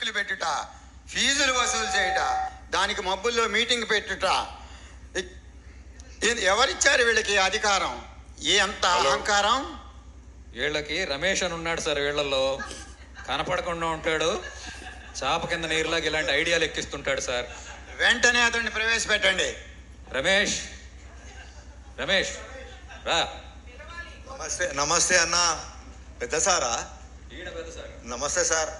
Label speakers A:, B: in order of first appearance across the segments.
A: పెట్టుట, ఫీజులు వసూలు చేయుట, దానికి మబ్బుల్లో మీటింగ్ పెట్టుట. ఎవరిచ్చారు వీళ్ళకి అధికారం? ఎంత అహంకారం!
B: వీళ్ళకి రమేష్ అని ఉన్నాడు సార్, వీళ్ళల్లో కనపడకుండా ఉంటాడు, చాప కింద నీరులాగా ఇలాంటి ఐడియాలు ఎక్కిస్తుంటాడు సార్.
A: వెంటనే అతన్ని ప్రవేశపెట్టండి.
B: రమేష్, రమేష్ రా.
C: నమస్తే. నమస్తే అన్న. పెద్ద సారా?
B: ఈయన పెద్ద సార్.
C: నమస్తే సార్.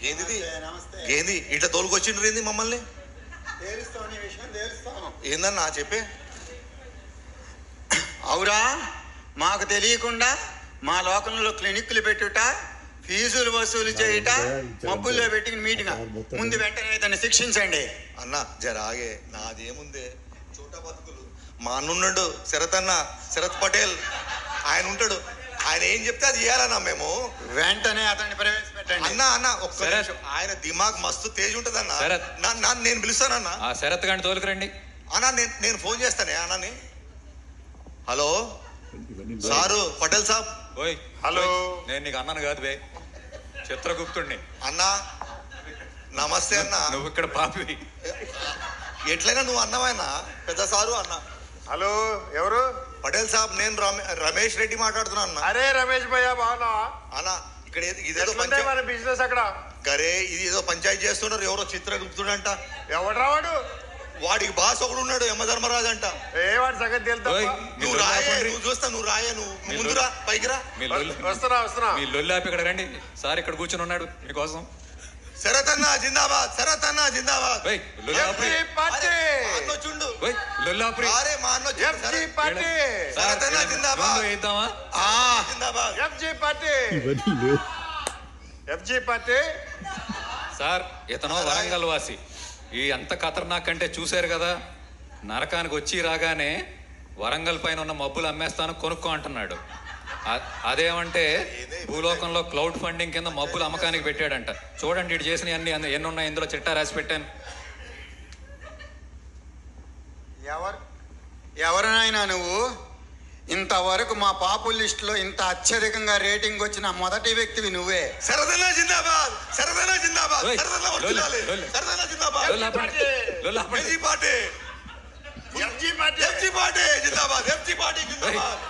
C: ఏంది
A: నమస్తే.
C: ఏంది ఇట్లా తోలుకొచ్చిండ్రు? ఏంది మమ్మల్ని? ఏందన్నా చెప్పే?
A: అవురా, మాకు తెలియకుండా మా లోకంలో క్లినిక్లు పెట్టుట, ఫీజులు వసూలు చేయుట, మబ్బుల్లో పెట్టి మీటింగ్. ముందు వెంటనే దాన్ని శిక్షించండి.
C: అన్న జరాగే, నాదేముందే, చోట బతుకులు. మా అన్నున్నాడు శరత్ అన్న, శరత్ పటేల్, ఆయన ఉంటాడు, ఆయన ఏం చెప్తే అది చేయాలన్నా మేము.
A: వెంటనే అతన్ని ప్రవేశపెట్టండి.
C: అన్న అన్న ఒక్క నిమిషం. ఆయన దిమాగ్ మస్తు తేజ్ ఉంటది అన్న. నేను పిలుస్తానన్నా.
B: ఆ శరత్ గారిని తోలుకురండి
C: అన్నా. నేను ఫోన్ చేస్తానే అన్నని. హలో సారు, పటేల్ సాబ్.
B: ఓయ్
C: హలో.
B: నేను నీకు అన్నాను కాదు బే, చిత్రగుప్తుడిని.
C: అన్నా నమస్తే అన్న.
B: నువ్వు ఇక్కడ పాపి.
C: ఎట్లయినా నువ్వు అన్నమైనా పెద్ద సారు అన్న.
D: హలో, ఎవరు?
C: పటేల్ సాబ్, నేను రమేష్ రెడ్డి మాట్లాడుతున్నా అన్న.
D: అరే రమేష్ భయ్యా, బాగున్నావా
C: అన్న? ఇక్కడ ఇదేదో
D: మన బిజినెస్ అక్కడ.
C: గరే ఇది ఏదో పంచాయతీ చేస్తున్నారు, ఎవరో చిత్రగుప్తుడంట.
D: ఎవడ్రా వాడు?
C: వాడికి బాస్ ఒకడు ఉన్నాడు, యమధర్మరాజు అంట.
D: వాడి సంగతి తెలుతా?
C: నువ్వు రాయే, నువ్వు చూస్తా, నువ్వు రాయే, నువ్వు ముందురా, పైకి రా.
D: వస్తున్నా.
B: మీ లొల్లాపి ఇక్కడ రండి సార్, ఇక్కడ కూర్చొని ఉన్నాడు మీకోసం.
C: శరత్ అన్న జిందాబాద్, శరత్ అన్న జిందాబాద్. చూడు
B: లొల్లాపురి.
C: అరే మా అన్న శరత్ అన్న జిందాబాద్.
B: ఇద్దామా?
C: జిందాబాద్.
D: FG party.
B: సార్ ఇతను వరంగల్ వాసి. ఈ అంత ఖతర్నాక్ అంటే చూశారు కదా, నరకానికి వచ్చి రాగానే వరంగల్ పైన ఉన్న మబ్బులు అమ్మేస్తాను కొనుక్కో అంటున్నాడు. అదేమంటే భూలోకంలో క్లౌడ్ ఫండింగ్ కింద మబ్బులు అమ్మకానికి పెట్టాడంట. చూడండి ఇటు చేసిన ఎన్ని ఉన్నాయి, ఇందులో చిట్టా రాసి పెట్టాను.
A: ఎవరినైనా నువ్వు? ఇంతవరకు మా పాపుల్ లిస్ట్ లో ఇంత అత్యధికంగా రేటింగ్ వచ్చిన మొదటి వ్యక్తివి నువ్వే.
C: శరదన్న జిందాబాద్, శరదన్న జిందాబాద్, శరదన్న వర్ధిల్లాలి, శరదన్న జిందాబాద్. ఎఫ్జీ పార్టీ, ఎఫ్జీ పార్టీ జిందాబాద్, ఎఫ్జీ పార్టీ జిందాబాద్.